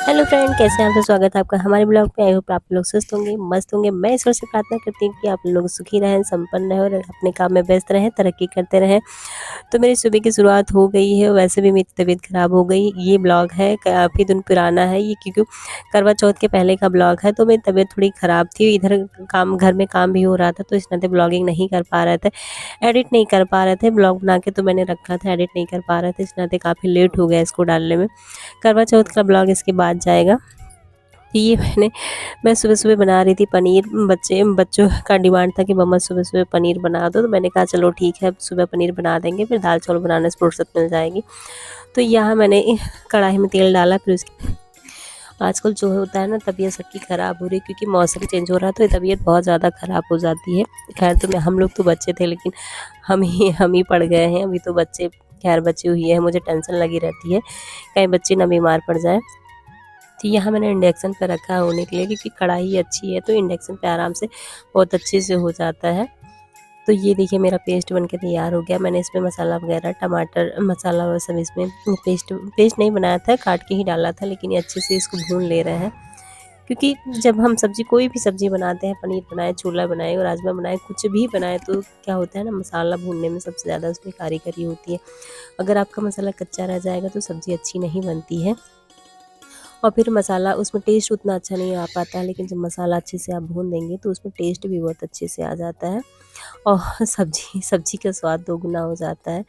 Hello friend, कैसे हैं आप? तो स्वागत है आपका हमारे ब्लॉग पे। आई होप आप लोग स्वस्थ होंगे, मस्त होंगे। मैं ईश्वर से प्रार्थना करती हूँ कि आप लोग सुखी रहें, संपन्न रहें और अपने काम में व्यस्त रहें, तरक्की करते रहें। तो मेरी सुबह की शुरुआत हो गई है। वैसे भी मेरी तबीयत ख़राब हो गई। ये ब्लॉग है काफ़ी दिन पुराना है ये, क्योंकि करवा चौथ के पहले का ब्लॉग है। तो मेरी तबीयत थोड़ी ख़राब थी, इधर काम घर में काम भी हो रहा था, तो इस नाते ब्लॉगिंग नहीं कर पा रहे थे, एडिट नहीं कर पा रहे थे। ब्लॉग बना के तो मैंने रखा था, एडिट नहीं कर पा रहे थे, इस नाते काफ़ी लेट हो गया इसको डालने में। करवा चौथ का ब्लॉग इसके बाद जाएगा। तो ये मैं सुबह-सुबह बना रही थी पनीर। बच्चों का डिमांड था कि मम्मा सुबह-सुबह पनीर बना दो, तो मैंने कहा चलो ठीक है, सुबह पनीर बना देंगे, फिर दाल-चावल बनाने से फुर्सत मिल जाएगी। तो यहाँ मैंने कढ़ाई में तेल डाला, फिर उसके आजकल जो होता है ना, तबीयत सबकी ख़राब हो रही है, क्योंकि मौसम चेंज हो रहा है, तो तबीयत बहुत ज़्यादा ख़राब हो जाती है। खैर तो हम लोग तो बच्चे थे, लेकिन हम ही पड़ गए हैं। अभी तो बच्चे खैर बची हुई है, मुझे टेंशन लगी रहती है कहीं बच्चे ना बीमार पड़ जाएँ। तो यहाँ मैंने इंडक्शन पे रखा है होने के लिए, क्योंकि कढ़ाई अच्छी है तो इंडक्शन पे आराम से बहुत अच्छे से हो जाता है। तो ये देखिए मेरा पेस्ट बनके तैयार हो गया। मैंने इसमें मसाला वगैरह, टमाटर मसाला वो सब इसमें पेस्ट पेस्ट नहीं बनाया था, काट के ही डाला था, लेकिन ये अच्छे से इसको भून ले रहे हैं। क्योंकि जब हम सब्ज़ी, कोई भी सब्ज़ी बनाते हैं, पनीर बनाए, छोला बनाए और राजमा बनाए, कुछ भी बनाए, तो क्या होता है ना, मसाला भूनने में सबसे ज़्यादा उसमें कारीगरी होती है। अगर आपका मसाला कच्चा रह जाएगा तो सब्ज़ी अच्छी नहीं बनती है। और फिर मसाला उसमें टेस्ट उतना अच्छा नहीं आ पाता है, लेकिन जब मसाला अच्छे से आप भून देंगे तो उसमें टेस्ट भी बहुत अच्छे से आ जाता है और सब्ज़ी सब्ज़ी का स्वाद दोगुना हो जाता है।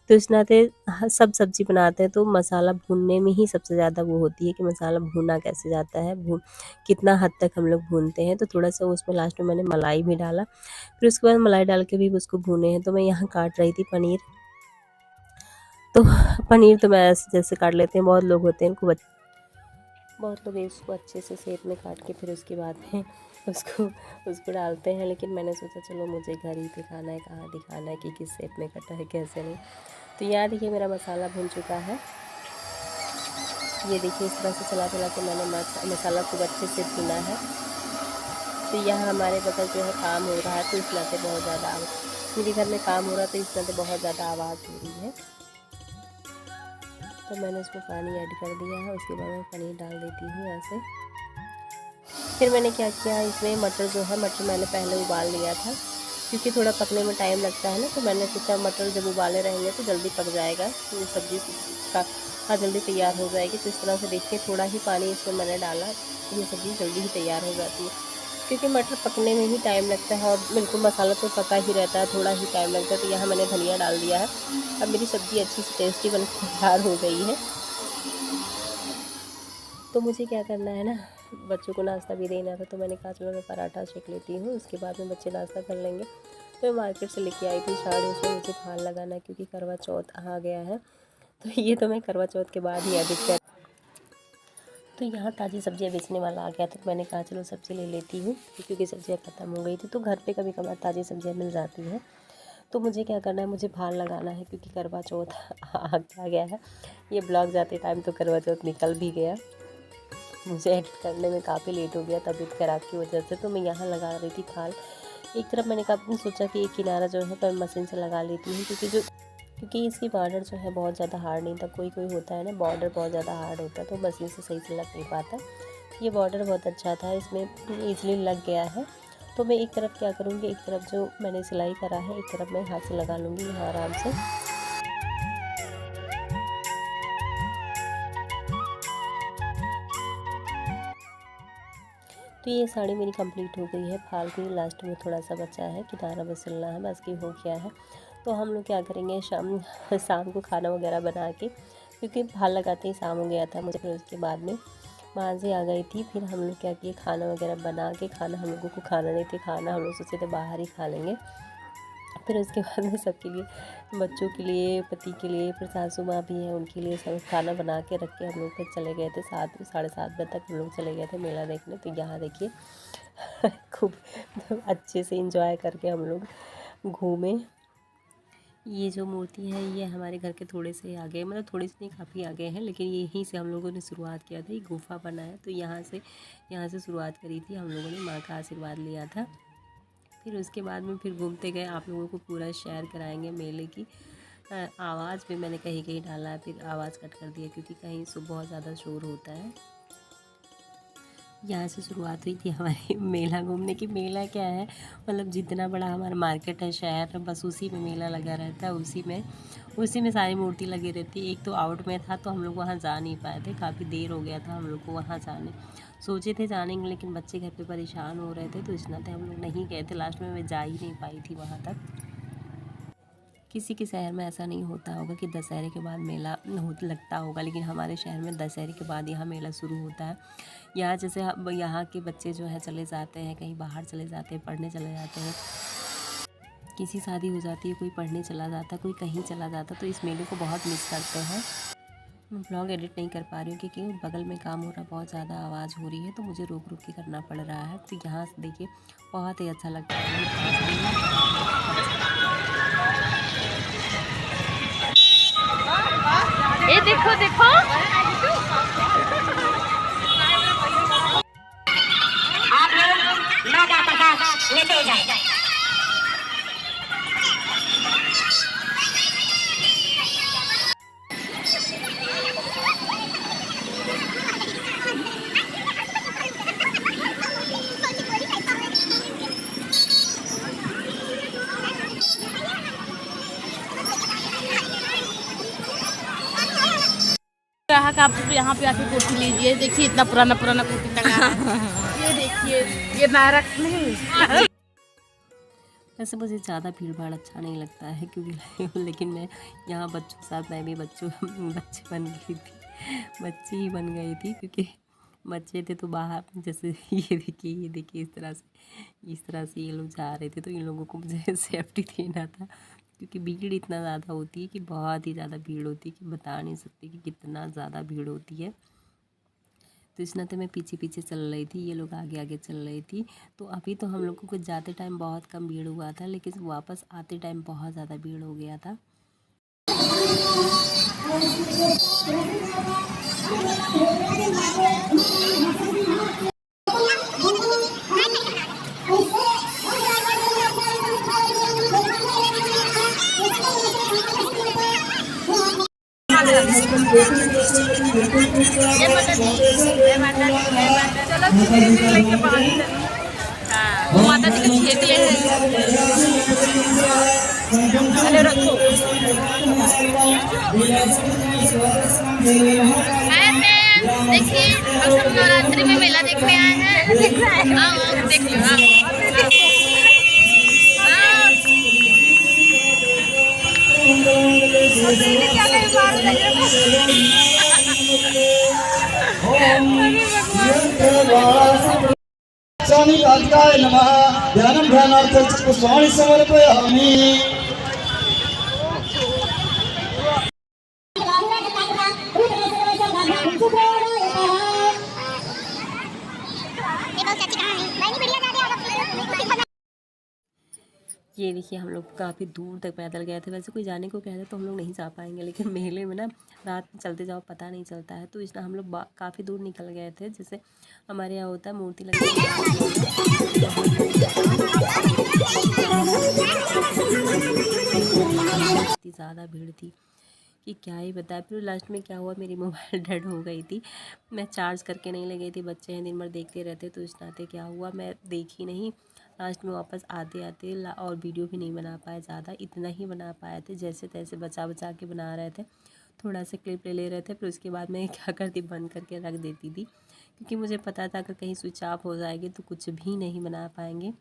तो इस नाते सब सब्ज़ी बनाते हैं तो मसाला भूनने में ही सबसे ज़्यादा वो होती है कि मसाला भुना कैसे जाता है, भून कितना हद तक हम लोग भूनते हैं। तो थोड़ा-सा उसमें लास्ट में मैंने मलाई भी डाला, फिर उसके बाद मलाई डाल के भी उसको भूने हैं। तो मैं यहाँ काट रही थी पनीर। तो पनीर तो मैं ऐसे जैसे काट लेते हैं, बहुत लोग इसको अच्छे से शेप में काट के फिर उसके बाद में उसको उसको डालते हैं, लेकिन मैंने सोचा चलो मुझे घर ही दिखाना है, कहाँ दिखाना है कि किस शेप में कटा है, कैसे नहीं। तो यहाँ देखिए मेरा मसाला भुन चुका है। ये देखिए इस तरह से चला चला के मैंने मसाला खूब अच्छे से भुना है। तो यहाँ हमारे बगल जो है काम हो रहा है, तो इस नाते बहुत ज़्यादा मेरे घर में काम हो रहा है, तो इस नाते बहुत ज़्यादा आवाज़ हो रही है। तो मैंने इसमें पानी ऐड कर दिया है, उसके बाद मैं पनीर डाल देती हूँ ऐसे। फिर मैंने क्या किया, इसमें मटर जो है, मटर मैंने पहले उबाल लिया था, क्योंकि थोड़ा पकने में टाइम लगता है ना, तो मैंने सोचा मटर जब उबाले रहेंगे तो जल्दी पक जाएगा, तो ये सब्ज़ी का हाँ जल्दी तैयार हो जाएगी। तो इस तरह से देखिए थोड़ा ही पानी इसमें मैंने डाला, ये सब्ज़ी जल्दी ही तैयार हो जाती है, क्योंकि मटर पकने में ही टाइम लगता है और बिल्कुल मसाला तो पका ही रहता है, थोड़ा ही टाइम लगता है। तो यहाँ मैंने धनिया डाल दिया है। अब मेरी सब्ज़ी अच्छी सी टेस्टी बन के तैयार हो गई है। तो मुझे क्या करना है ना, बच्चों को नाश्ता भी देना था, तो मैंने कहा चलो मैं पराठा सेक लेती हूँ, उसके बाद में बच्चे नाश्ता कर लेंगे। तो मैं मार्केट से लेके आई थी साड़ी, उसमें मुझे फाल लगाना है, क्योंकि करवा चौथ आ गया है। तो ये तो मैं करवा चौथ के बाद ही एडिट कर। तो यहाँ ताज़ी सब्जियाँ बेचने वाला आ गया था, तो मैंने कहा चलो सब्ज़ी ले लेती हूँ, क्योंकि सब्जियाँ ख़त्म हो गई थी। तो घर पे कभी कभार ताज़ी सब्जियाँ मिल जाती हैं। तो मुझे क्या करना है, मुझे फाल लगाना है, क्योंकि करवा चौथ आ गया है। ये ब्लॉग जाते टाइम तो करवा चौथ निकल भी गया। मुझे एडिट करने में काफ़ी लेट हो गया तबीयत ख़राब की वजह से। तो मैं यहाँ लगा रही थी फाल। एक तरफ मैंने सोचा कि एक किनारा जो है मैं मशीन से लगा लेती हूँ, क्योंकि इसकी बॉर्डर जो है बहुत ज़्यादा हार्ड नहीं था। कोई कोई होता है ना, बॉर्डर बहुत ज़्यादा हार्ड होता है, तो मशीन से सही से लग नहीं पाता। ये बॉर्डर बहुत अच्छा था, इसमें ईज़िली लग गया है। तो मैं एक तरफ क्या करूँगी, एक तरफ जो मैंने सिलाई करा है, एक तरफ मैं हाथ से लगा लूँगी यहाँ आराम से। तो ये साड़ी मेरी कंप्लीट हो गई है। फाल की लास्ट में थोड़ा सा बचा है, किनारा बस सिलना है, बस ये हो गया है। तो हम लोग क्या करेंगे, शाम शाम को खाना वगैरह बना के, क्योंकि फाल लगाते ही शाम हो गया था मुझे। फिर उसके बाद में वहाँ से आ गई थी, फिर हम लोग क्या किए, खाना वगैरह बना के, खाना हम लोगों को खाना नहीं थे, खाना हम लोग सोचे थे बाहर ही खा लेंगे। फिर उसके बाद में सबके लिए, बच्चों के लिए, पति के लिए, फिर सासू माँ भी हैं, उनके लिए सब खाना बना के रख के हम लोग फिर चले गए थे। 7 साढ़े 7 बजे तक हम लोग चले गए थे मेला देखने। तो यहाँ देखिए खूब अच्छे से एंजॉय करके हम लोग घूमे। ये जो मूर्ति है, ये हमारे घर के थोड़े से आगे, मतलब थोड़ी सी नहीं, काफ़ी आगे है, लेकिन यहीं से हम लोगों ने शुरुआत किया था। ये गुफा बना है, तो यहाँ से शुरुआत करी थी हम लोगों ने, माँ का आशीर्वाद लिया था। फिर उसके बाद में फिर घूमते गए, आप लोगों को पूरा शेयर कराएंगे मेले की। आवाज़ भी मैंने कहीं कहीं डाला है, फिर आवाज़ कट कर दिया, क्योंकि कहीं से बहुत ज़्यादा शोर होता है। यहाँ से शुरुआत हुई थी हमारी मेला घूमने की। मेला क्या है, मतलब जितना बड़ा हमारा मार्केट है, शहर, बस उसी में मेला लगा रहता है। उसी में सारी मूर्ति लगी रहती है। एक तो आउट में था तो हम लोग वहाँ जा नहीं पाए थे, काफ़ी देर हो गया था हम लोग को वहाँ जाने। सोचे थे जाने के, लेकिन बच्चे घर पे परेशान हो रहे थे तो इस नाते हम लोग नहीं गए थे। लास्ट में मैं जा ही नहीं पाई थी वहाँ तक। किसी के शहर में ऐसा नहीं होता होगा कि दशहरे के बाद मेला लगता होगा, लेकिन हमारे शहर में दशहरे के बाद यहाँ मेला शुरू होता है। यहाँ जैसे यहाँ के बच्चे जो है चले जाते हैं, कहीं बाहर चले जाते हैं, पढ़ने चले जाते हैं, किसी शादी हो जाती है, कोई पढ़ने चला जाता है, कोई कहीं चला जाता है, तो इस मेले को बहुत मिस करते हैं। मैं ब्लॉग एडिट नहीं कर पा रही हूँ क्योंकि बगल में काम हो रहा, बहुत ज़्यादा आवाज़ हो रही है, तो मुझे रुक रुक के करना पड़ रहा है। तो यहाँ से देखिए बहुत ही अच्छा लगता है। ये देखो देखो, आप लोग माता प्रसाद लेते जाए। ग्राहक आप यहाँ पे आके कुर्ती लीजिए। देखिए इतना पुराना पुराना कुर्ती टंगा है। ये देखिए, ये नारक नहीं। वैसे मुझे ज़्यादा भीड़ भाड़ अच्छा नहीं लगता है क्योंकि लेकिन मैं यहाँ बच्चों के साथ, मैं भी बच्चे बन गई थी, बच्ची ही बन गई थी क्योंकि बच्चे थे तो बाहर जैसे ये देखिए इस तरह से ये लोग जा रहे थे, तो इन लोगों को मुझे सेफ्टी देना था क्योंकि भीड़ इतना ज़्यादा होती है कि बहुत ही ज़्यादा भीड़ होती है कि बता नहीं सकती कि कितना ज़्यादा भीड़ होती है। तो इस नाते मैं पीछे पीछे चल रही थी, ये लोग आगे आगे चल रही थी। तो अभी तो हम लोगों को जाते टाइम बहुत कम भीड़ हुआ था, लेकिन वापस आते टाइम बहुत ज़्यादा भीड़ हो गया था। वो माता जी को छेक ले चले रखो। देखिए हम सब नवरात्रि में मेला देखने आए हैं। देख लो स्वामिकाय नमः। ध्यानं ध्यानार्थं पुष्पाणि समर्पयामि। ये देखिए हम लोग काफ़ी दूर तक पैदल गए थे। वैसे कोई जाने को कहते तो हम लोग नहीं जा पाएंगे, लेकिन मेले में ना रात में चलते जाओ पता नहीं चलता है, तो इसलिए हम लोग काफ़ी दूर निकल गए थे। जैसे हमारे यहाँ होता है मूर्ति लगी इतनी ज़्यादा भीड़ थी कि क्या ही बताया। फिर लास्ट में क्या हुआ, मेरी मोबाइल डेड हो गई थी, मैं चार्ज करके नहीं ले गई थी। बच्चे हैं दिन भर देखते रहते, तो इस नाते क्या हुआ मैं देखी नहीं। लास्ट में वापस आते आते और वीडियो भी नहीं बना पाए ज़्यादा, इतना ही बना पाए थे, जैसे तैसे बचा बचा के बना रहे थे, थोड़ा सा क्लिप ले रहे थे। फिर उसके बाद मैं क्या करती, बंद करके रख देती थी क्योंकि मुझे पता था अगर कहीं स्विच ऑफ हो जाएगी तो कुछ भी नहीं बना पाएंगे।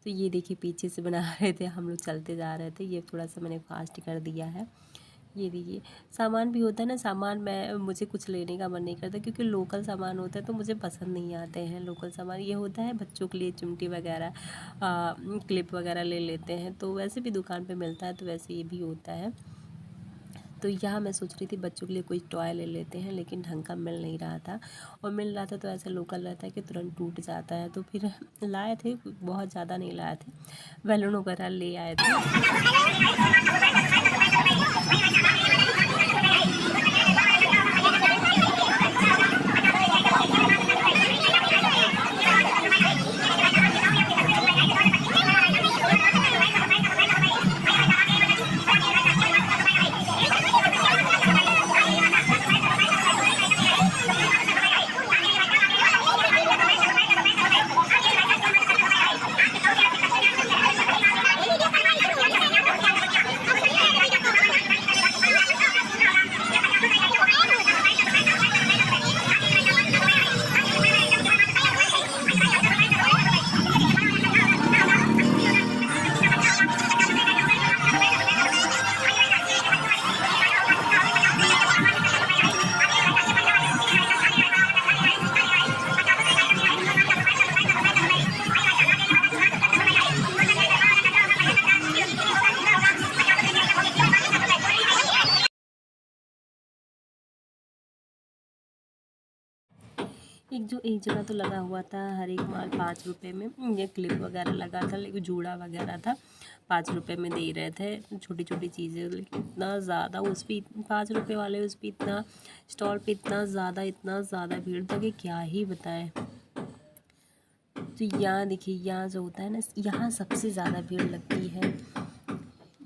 तो ये देखिए पीछे से बना रहे थे, हम लोग चलते जा रहे थे। ये थोड़ा सा मैंने फास्ट कर दिया है। ये देखिए सामान भी होता है ना, सामान मुझे कुछ लेने का मन नहीं करता क्योंकि लोकल सामान होता है तो मुझे पसंद नहीं आते हैं लोकल सामान। ये होता है बच्चों के लिए चिमटी वगैरह, क्लिप वगैरह ले लेते हैं, तो वैसे भी दुकान पे मिलता है, तो वैसे ये भी होता है। तो यहाँ मैं सोच रही थी बच्चों के लिए कोई टॉय ले लेते हैं, लेकिन ढंग का मिल नहीं रहा था, और मिल रहा था तो ऐसा लोकल रहता है कि तुरंत टूट जाता है। तो फिर लाए थे, बहुत ज़्यादा नहीं लाए थे, बैलून वगैरह ले आए थे। एक जगह तो लगा हुआ था हर एक माल 5 रुपये में, ये क्लिप वगैरह लगा था, लेकिन जूड़ा वगैरह था 5 रुपये में दे रहे थे, छोटी छोटी चीज़ें। लेकिन इतना ज़्यादा उस पर 5 रुपये वाले उस पर इतना स्टॉल पे इतना ज़्यादा भीड़ था कि क्या ही बताएं। तो यहाँ देखिए, यहाँ जो होता है ना, यहाँ सबसे ज़्यादा भीड़ लगती है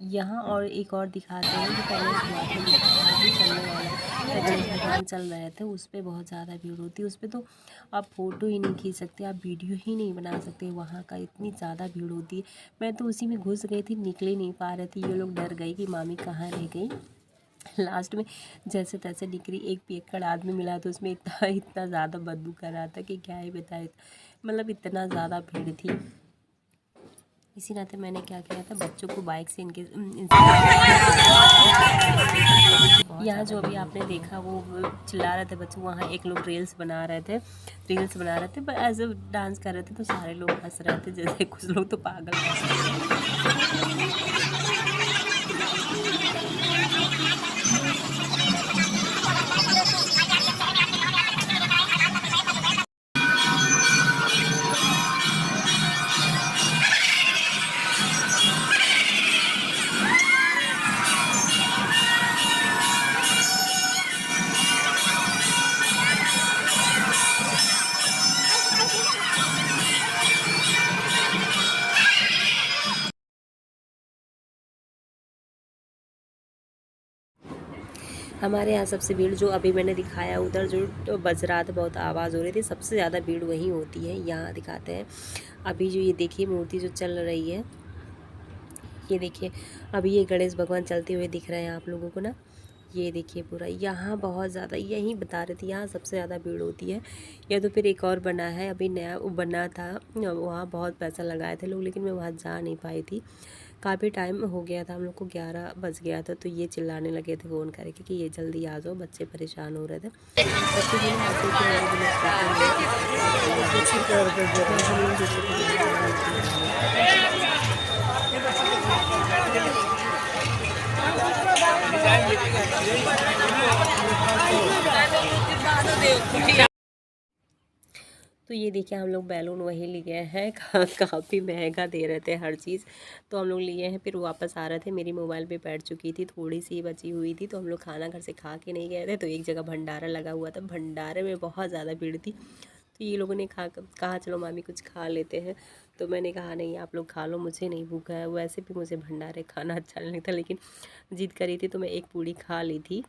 यहाँ। और एक और दिखाते हैं जो पहले चलने वाला भगवान चल रहे थे, उस पर बहुत ज़्यादा भीड़ होती है। उस पर तो आप फ़ोटो ही नहीं खींच सकते, आप वीडियो ही नहीं बना सकते, वहाँ का इतनी ज़्यादा भीड़ होती है। मैं तो उसी में घुस गई थी, निकल ही नहीं पा रही थी। ये लोग डर गए कि मामी कहाँ रह गई। लास्ट में जैसे तैसे निकली, एक पियक्कड़ आदमी मिला तो उसमें इतना ज़्यादा बदबू कर रहा था कि क्या ही बताए, मतलब इतना ज़्यादा भीड़ थी। इसी नाते मैंने क्या किया था, बच्चों को बाइक से इनके यहाँ जो अभी आपने देखा वो चिल्ला रहे थे बच्चे, वहाँ एक लोग रील्स बना रहे थे एज ए डांस कर रहे थे, तो सारे लोग हंस रहे थे, जैसे कुछ लोग तो पागल हंस रहे थे। हमारे यहाँ सबसे भीड़ जो अभी मैंने दिखाया उधर जो बज रहा था, बहुत आवाज़ हो रही थी, सबसे ज़्यादा भीड़ वहीं होती है। यहाँ दिखाते हैं अभी जो ये देखिए मूर्ति जो चल रही है, ये देखिए अभी ये गणेश भगवान चलते हुए दिख रहे हैं आप लोगों को ना। ये देखिए पूरा यहाँ बहुत ज़्यादा, यहीं बता रही थी, यहाँ सबसे ज़्यादा भीड़ होती है। या तो फिर एक और बना है, अभी नया बना था, वहाँ बहुत पैसा लगाए थे लोग, लेकिन मैं वहाँ जा नहीं पाई थी, काफ़ी टाइम हो गया था, हम लोग को 11 बज गया था। तो ये चिल्लाने लगे थे फ़ोन करके कि ये जल्दी आ जाओ, बच्चे परेशान हो रहे थे। तो ये देखिए हम लोग बैलून वहीं लिए हैं, काफ़ी महंगा दे रहे थे हर चीज़, तो हम लोग लिए हैं। फिर वापस आ रहे थे, मेरी मोबाइल पे बैठ चुकी थी, थोड़ी सी बची हुई थी, तो हम लोग खाना घर से खा के नहीं गए थे। तो एक जगह भंडारा लगा हुआ था, भंडारे में बहुत ज़्यादा भीड़ थी, तो ये लोगों ने कहा चलो मामी कुछ खा लेते हैं। तो मैंने कहा नहीं आप लोग खा लो, मुझे नहीं भूखा है। वैसे भी मुझे भंडारे खाना अच्छा नहीं लगता, लेकिन जिद करी थी तो मैं एक पूड़ी खा ली थी,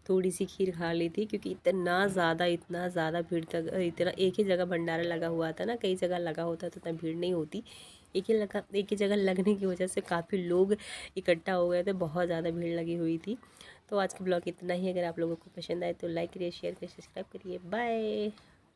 थोड़ी सी खीर खा ली थी, क्योंकि इतना ज़्यादा भीड़ तक, इतना एक ही जगह भंडारा लगा हुआ था ना, कई जगह लगा होता तो इतना भीड़ नहीं होती। एक ही जगह लगने की वजह से काफ़ी लोग इकट्ठा हो गए थे, बहुत ज़्यादा भीड़ लगी हुई थी। तो आज का ब्लॉग इतना ही। अगर आप लोगों को पसंद आए तो लाइक करिए, शेयर करिए, सब्सक्राइब करिए। बाय।